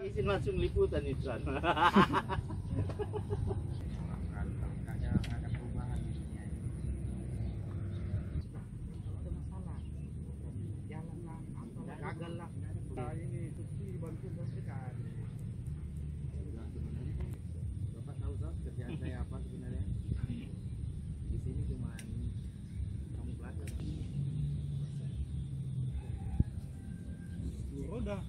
Izin langsung liputan itu kan. Gagal lah. Ini Susi bantu sekali. Bapak tahu toh kerjaan saya apa sebenarnya? Di sini cuma kamu pelajar. Udah.